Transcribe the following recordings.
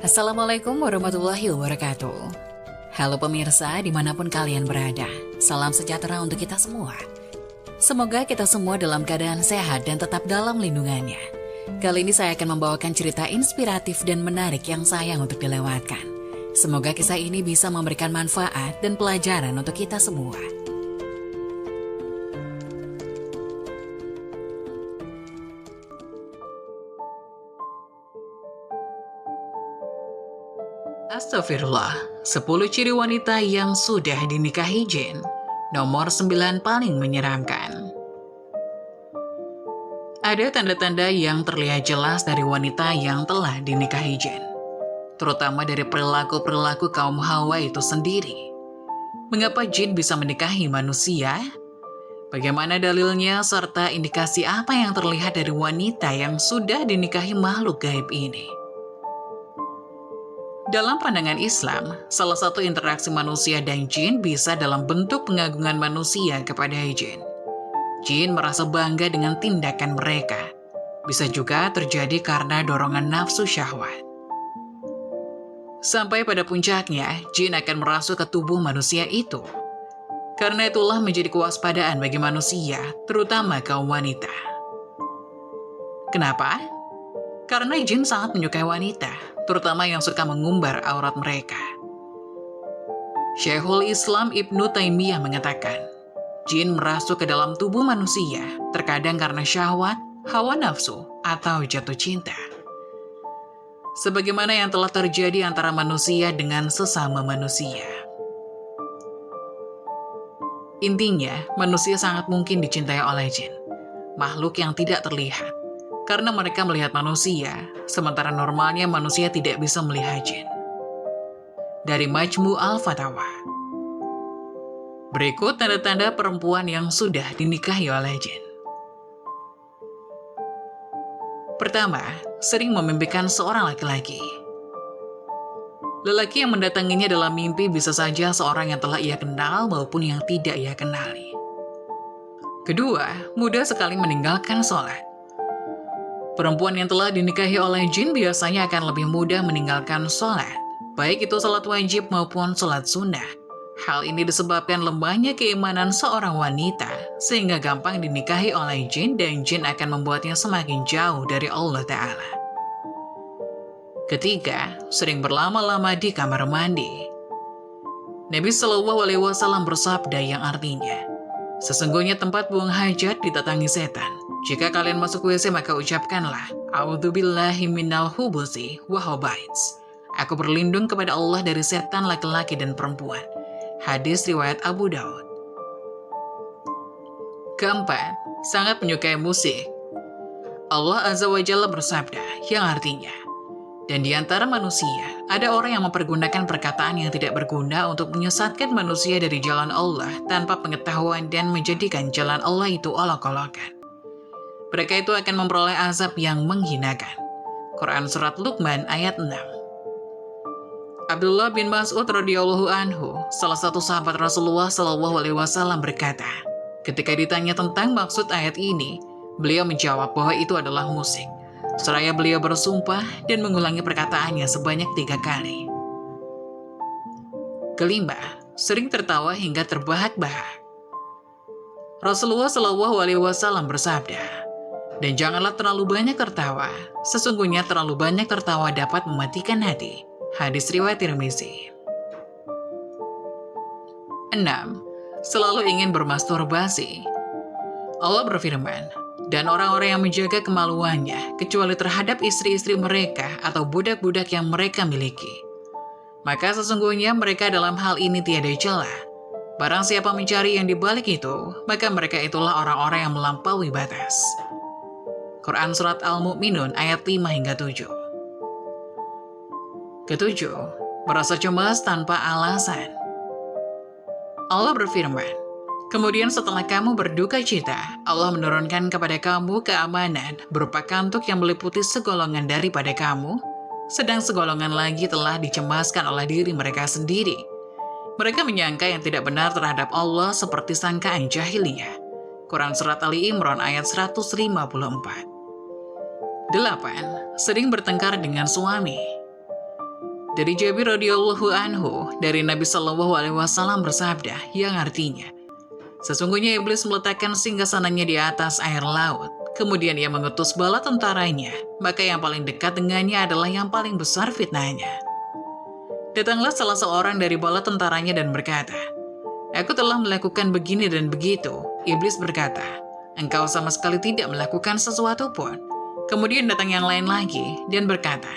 Assalamualaikum warahmatullahi wabarakatuh. Halo pemirsa dimanapun kalian berada, salam sejahtera untuk kita semua. Semoga kita semua dalam keadaan sehat dan tetap dalam lindungannya. Kali ini saya akan membawakan cerita inspiratif dan menarik yang sayang untuk dilewatkan. Semoga kisah ini bisa memberikan manfaat dan pelajaran untuk kita semua. Astagfirullah, 10 ciri wanita yang sudah dinikahi jin. Nomor 9 paling menyeramkan. Ada tanda-tanda yang terlihat jelas dari wanita yang telah dinikahi jin, terutama dari perilaku-perilaku kaum Hawa itu sendiri. Mengapa jin bisa menikahi manusia? Bagaimana dalilnya serta indikasi apa yang terlihat dari wanita yang sudah dinikahi makhluk gaib ini? Dalam pandangan Islam, salah satu interaksi manusia dan jin bisa dalam bentuk pengagungan manusia kepada jin. Jin merasa bangga dengan tindakan mereka. Bisa juga terjadi karena dorongan nafsu syahwat. Sampai pada puncaknya, jin akan merasuk ke tubuh manusia itu. Karena itulah menjadi kewaspadaan bagi manusia, terutama kaum wanita. Kenapa? Karena jin sangat menyukai wanita, terutama yang suka mengumbar aurat mereka. Syekhul Islam Ibnu Taimiyah mengatakan, jin merasuk ke dalam tubuh manusia, terkadang karena syahwat, hawa nafsu, atau jatuh cinta. Sebagaimana yang telah terjadi antara manusia dengan sesama manusia. Intinya, manusia sangat mungkin dicintai oleh jin, makhluk yang tidak terlihat. Karena mereka melihat manusia, sementara normalnya manusia tidak bisa melihat jin. Dari Majmu' al-Fatawa. Berikut tanda-tanda perempuan yang sudah dinikahi oleh jin. Pertama, sering memimpikan seorang laki-laki. Lelaki yang mendatanginya dalam mimpi bisa saja seorang yang telah ia kenal maupun yang tidak ia kenali. Kedua, mudah sekali meninggalkan sholat. Perempuan yang telah dinikahi oleh jin biasanya akan lebih mudah meninggalkan sholat, baik itu sholat wajib maupun sholat sunnah. Hal ini disebabkan lemahnya keimanan seorang wanita, sehingga gampang dinikahi oleh jin dan jin akan membuatnya semakin jauh dari Allah Ta'ala. Ketiga, sering berlama-lama di kamar mandi. Nabi Shallallahu Alaihi Wasallam bersabda yang artinya, sesungguhnya tempat buang hajat didatangi setan. Jika kalian masuk WC maka ucapkanlah, A'udzubillahi minal hubusi wa khaba'its. Aku berlindung kepada Allah dari setan laki-laki dan perempuan. Hadis riwayat Abu Daud. Keempat, sangat menyukai musik. Allah Azza wa Jalla bersabda, yang artinya, dan di antara manusia, ada orang yang mempergunakan perkataan yang tidak berguna untuk menyesatkan manusia dari jalan Allah tanpa pengetahuan dan menjadikan jalan Allah itu olok-olokan. Mereka itu akan memperoleh azab yang menghinakan. Quran Surat Luqman ayat 6. Abdullah bin Mas'ud radhiyallahu anhu, salah satu sahabat Rasulullah Shallallahu Alaihi Wasallam berkata, ketika ditanya tentang maksud ayat ini, beliau menjawab bahwa itu adalah musik. Seraya beliau bersumpah dan mengulangi perkataannya sebanyak 3 kali. Kelima, sering tertawa hingga terbahak-bahak. Rasulullah Shallallahu Alaihi Wasallam bersabda, dan janganlah terlalu banyak tertawa. Sesungguhnya terlalu banyak tertawa dapat mematikan hati. Hadis riwayat Tirmizi. 6. Selalu ingin bermasturbasi. Allah berfirman, dan orang-orang yang menjaga kemaluannya, kecuali terhadap istri-istri mereka atau budak-budak yang mereka miliki. Maka sesungguhnya mereka dalam hal ini tiada celah. Barang siapa mencari yang dibalik itu, maka mereka itulah orang-orang yang melampaui batas. Quran Surat Al-Mu'minun ayat 5 hingga 7. Ketujuh, merasa cemas tanpa alasan. Allah berfirman, kemudian setelah kamu berduka cita, Allah menurunkan kepada kamu keamanan berupa kantuk yang meliputi segolongan daripada kamu, sedang segolongan lagi telah dicemaskan oleh diri mereka sendiri. Mereka menyangka yang tidak benar terhadap Allah seperti sangkaan jahiliyah. Quran Surat Ali Imran ayat 154. 8. Sering bertengkar dengan suami. Dari Jabir radhiyallahu anhu, dari Nabi Shallallahu alaihi wasallam bersabda, yang artinya, sesungguhnya iblis meletakkan singgasananya di atas air laut. Kemudian ia mengutus bala tentaranya, maka yang paling dekat dengannya adalah yang paling besar fitnahnya. Datanglah salah seorang dari bala tentaranya dan berkata, "Aku telah melakukan begini dan begitu." Iblis berkata, "Engkau sama sekali tidak melakukan sesuatu pun." Kemudian datang yang lain lagi dan berkata,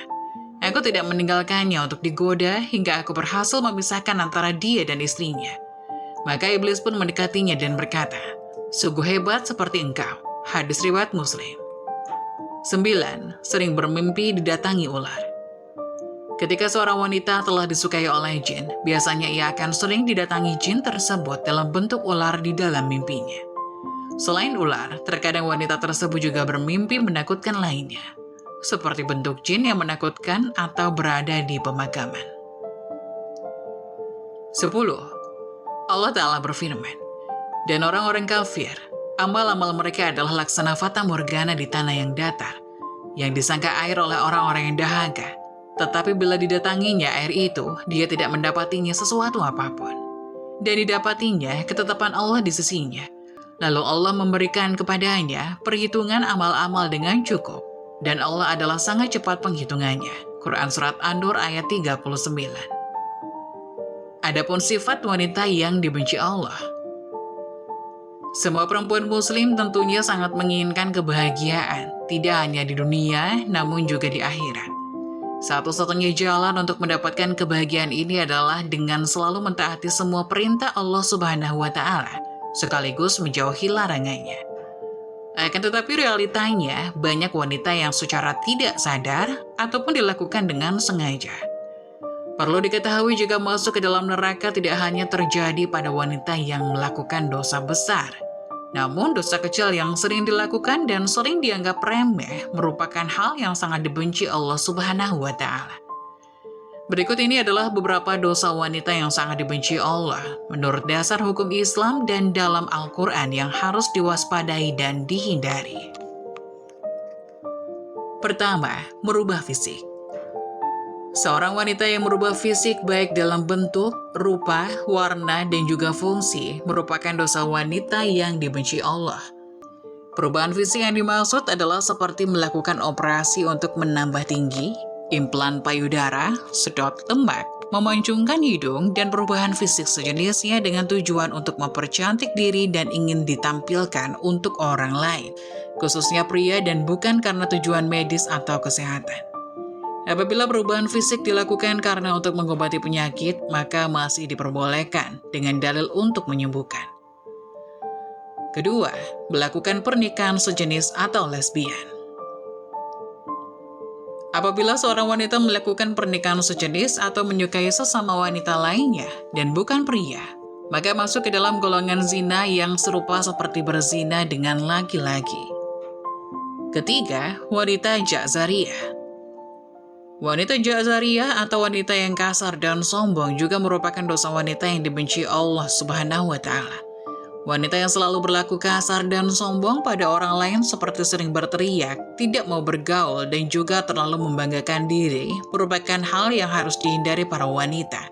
"Aku tidak meninggalkannya untuk digoda hingga aku berhasil memisahkan antara dia dan istrinya." Maka iblis pun mendekatinya dan berkata, "Sungguh hebat seperti engkau." Hadis riwayat Muslim. 9. Sering bermimpi didatangi ular. Ketika seorang wanita telah disukai oleh jin, biasanya ia akan sering didatangi jin tersebut dalam bentuk ular di dalam mimpinya. Selain ular, terkadang wanita tersebut juga bermimpi menakutkan lainnya, seperti bentuk jin yang menakutkan atau berada di pemakaman. 10. Allah Ta'ala berfirman, "Dan orang-orang kafir, amal-amal mereka adalah laksana fata morgana di tanah yang datar, yang disangka air oleh orang-orang yang dahaga. Tetapi bila didatanginya air itu, dia tidak mendapatinya sesuatu apapun. Dan didapatinya ketetapan Allah di sisinya. Lalu Allah memberikan kepadanya perhitungan amal-amal dengan cukup. Dan Allah adalah sangat cepat penghitungannya." Quran Surat An-Nur ayat 39. Adapun sifat wanita yang dibenci Allah. Semua perempuan muslim tentunya sangat menginginkan kebahagiaan, tidak hanya di dunia, namun juga di akhirat. Satu-satunya jalan untuk mendapatkan kebahagiaan ini adalah dengan selalu mentaati semua perintah Allah Subhanahu wa Ta'ala, sekaligus menjauhi larangannya. Akan tetapi realitanya, banyak wanita yang secara tidak sadar ataupun dilakukan dengan sengaja. Perlu diketahui jika masuk ke dalam neraka tidak hanya terjadi pada wanita yang melakukan dosa besar, namun dosa kecil yang sering dilakukan dan sering dianggap remeh merupakan hal yang sangat dibenci Allah Subhanahu wa Ta'ala. Berikut ini adalah beberapa dosa wanita yang sangat dibenci Allah menurut dasar hukum Islam dan dalam Al-Quran yang harus diwaspadai dan dihindari. Pertama, merubah fisik. Seorang wanita yang merubah fisik baik dalam bentuk, rupa, warna, dan juga fungsi merupakan dosa wanita yang dibenci Allah. Perubahan fisik yang dimaksud adalah seperti melakukan operasi untuk menambah tinggi, implan payudara, sedot lemak, memancungkan hidung, dan perubahan fisik sejenisnya dengan tujuan untuk mempercantik diri dan ingin ditampilkan untuk orang lain, khususnya pria dan bukan karena tujuan medis atau kesehatan. Apabila perubahan fisik dilakukan karena untuk mengobati penyakit, maka masih diperbolehkan dengan dalil untuk menyembuhkan. Kedua, melakukan pernikahan sejenis atau lesbian. Apabila seorang wanita melakukan pernikahan sejenis atau menyukai sesama wanita lainnya dan bukan pria, maka masuk ke dalam golongan zina yang serupa seperti berzina dengan laki-laki. Ketiga, wanita ja'zariyah. Wanita ja'zariyah atau wanita yang kasar dan sombong juga merupakan dosa wanita yang dibenci Allah Subhanahu wa Ta'ala. Wanita yang selalu berlaku kasar dan sombong pada orang lain seperti sering berteriak, tidak mau bergaul, dan juga terlalu membanggakan diri merupakan hal yang harus dihindari para wanita,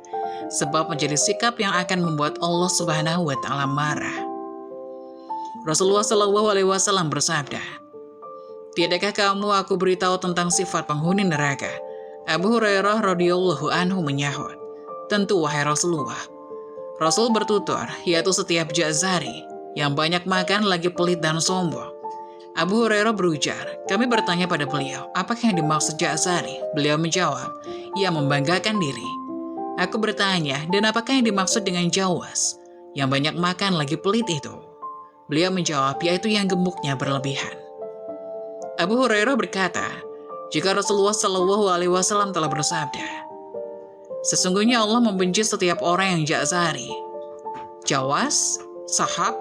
sebab menjadi sikap yang akan membuat Allah Subhanahu wa Ta'ala marah. Rasulullah Shallallahu alaihi wasallam bersabda, "Tiadakah kamu aku beritahu tentang sifat penghuni neraka?" Abu Hurairah radhiyallahu anhu menyahut, "Tentu wahai Rasulullah." Rasul bertutur, yaitu setiap ja'zari yang banyak makan lagi pelit dan sombong. Abu Hurairah berujar, kami bertanya pada beliau, apakah yang dimaksud ja'zari? Beliau menjawab, ia membanggakan diri. Aku bertanya, dan apakah yang dimaksud dengan jawas? Yang banyak makan lagi pelit itu? Beliau menjawab, yaitu yang gemuknya berlebihan. Abu Hurairah berkata, jika Rasulullah Shallallahu alaihi wasallam telah bersabda, sesungguhnya Allah membenci setiap orang yang ja'zari, jawas, sahab,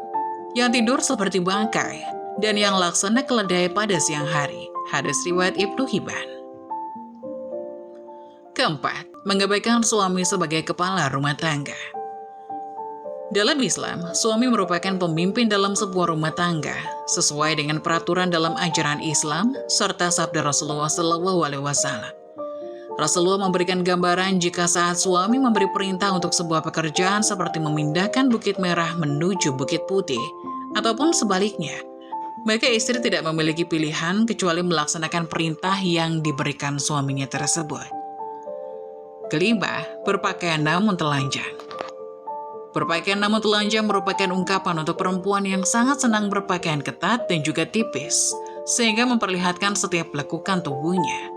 yang tidur seperti bangkai, dan yang laksana keledai pada siang hari. Hadis riwayat Ibnu Hibban. Keempat, mengabaikan suami sebagai kepala rumah tangga. Dalam Islam, suami merupakan pemimpin dalam sebuah rumah tangga, sesuai dengan peraturan dalam ajaran Islam serta sabda Rasulullah SAW. Rasulullah memberikan gambaran jika saat suami memberi perintah untuk sebuah pekerjaan seperti memindahkan Bukit Merah menuju Bukit Putih, ataupun sebaliknya, maka istri tidak memiliki pilihan kecuali melaksanakan perintah yang diberikan suaminya tersebut. Kelima, berpakaian namun telanjang. Berpakaian namun telanjang merupakan ungkapan untuk perempuan yang sangat senang berpakaian ketat dan juga tipis, sehingga memperlihatkan setiap lekukan tubuhnya.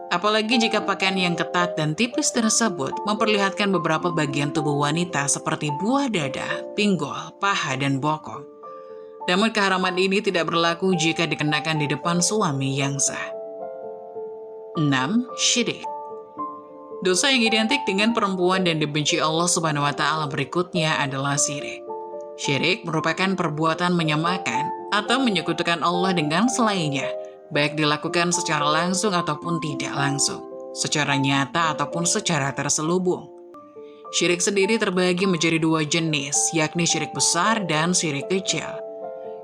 Apalagi jika pakaian yang ketat dan tipis tersebut memperlihatkan beberapa bagian tubuh wanita seperti buah dada, pinggul, paha, dan bokong. Namun keharaman ini tidak berlaku jika dikenakan di depan suami yang sah. 6. Syirik. Dosa yang identik dengan perempuan dan dibenci Allah Subhanahu wa Ta'ala berikutnya adalah syirik. Syirik merupakan perbuatan menyamakan atau menyekutukan Allah dengan selainnya, baik dilakukan secara langsung ataupun tidak langsung, secara nyata ataupun secara terselubung. Syirik sendiri terbagi menjadi dua jenis, yakni syirik besar dan syirik kecil.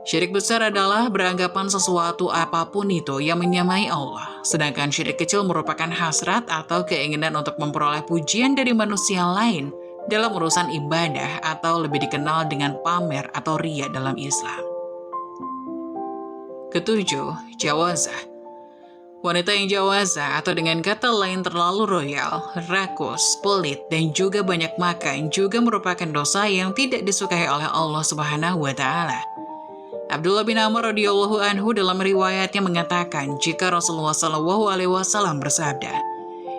Syirik besar adalah beranggapan sesuatu apapun itu yang menyamai Allah, sedangkan syirik kecil merupakan hasrat atau keinginan untuk memperoleh pujian dari manusia lain dalam urusan ibadah atau lebih dikenal dengan pamer atau riya dalam Islam. Ketujuh, jawazah. Wanita yang jawazah atau dengan kata lain terlalu royal, rakus, pelit, dan juga banyak makan juga merupakan dosa yang tidak disukai oleh Allah Subhanahu wa Ta'ala. Abdullah bin Amr radhiyallahu anhu dalam riwayatnya mengatakan jika Rasulullah SAW bersabda,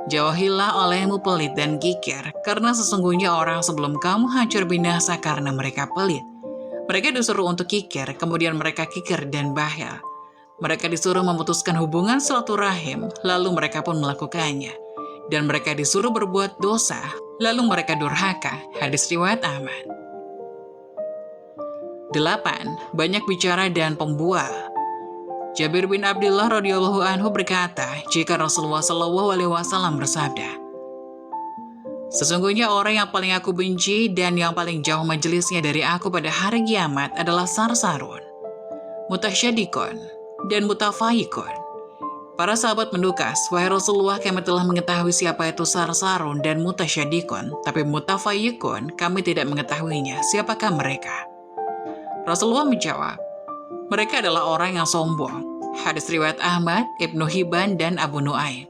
"Jauhilah olehmu pelit dan kikir, karena sesungguhnya orang sebelum kamu hancur binasa karena mereka pelit. Mereka disuruh untuk kikir, kemudian mereka kikir dan bakhil. Mereka disuruh memutuskan hubungan silaturahim, lalu mereka pun melakukannya. Dan mereka disuruh berbuat dosa, lalu mereka durhaka." Hadis riwayat Ahmad. 8. Banyak bicara dan pembual. Jabir bin Abdullah radhiyallahu anhu berkata, jika Rasulullah SAW bersabda, "Sesungguhnya orang yang paling aku benci dan yang paling jauh majelisnya dari aku pada hari kiamat adalah sarsarun, mutasyadikun, dan mutafayikun." Para sahabat mendukas, "Wahai Rasulullah, kami telah mengetahui siapa itu sarsarun dan mutasyadikun, tapi mutafayikun kami tidak mengetahuinya, siapakah mereka?" Rasulullah menjawab, "Mereka adalah orang yang sombong." Hadis riwayat Ahmad, Ibnu Hibban, dan Abu Nuaim.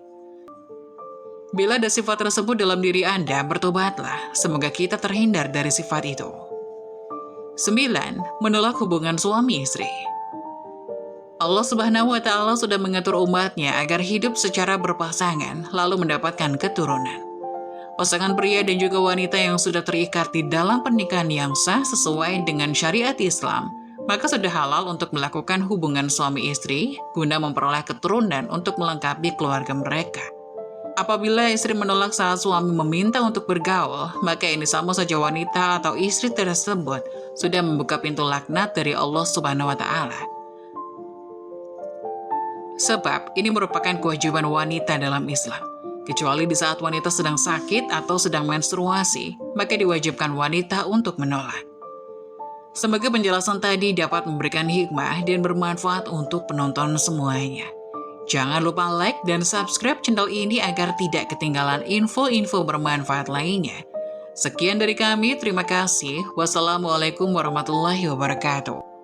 Bila ada sifat tersebut dalam diri Anda, bertobatlah. Semoga kita terhindar dari sifat itu. 9. Menolak hubungan suami istri. Allah Subhanahu wa Ta'ala sudah mengatur umatnya agar hidup secara berpasangan, lalu mendapatkan keturunan. Pasangan pria dan juga wanita yang sudah terikat di dalam pernikahan yang sah sesuai dengan syariat Islam, maka sudah halal untuk melakukan hubungan suami istri guna memperoleh keturunan untuk melengkapi keluarga mereka. Apabila istri menolak saat suami meminta untuk bergaul, maka ini sama saja wanita atau istri tersebut sudah membuka pintu laknat dari Allah Subhanahu wa Ta'ala. Sebab ini merupakan kewajiban wanita dalam Islam. Kecuali di saat wanita sedang sakit atau sedang menstruasi, maka diwajibkan wanita untuk menolak. Semoga penjelasan tadi dapat memberikan hikmah dan bermanfaat untuk penonton semuanya. Jangan lupa like dan subscribe channel ini agar tidak ketinggalan info-info bermanfaat lainnya. Sekian dari kami, terima kasih. Wassalamualaikum warahmatullahi wabarakatuh.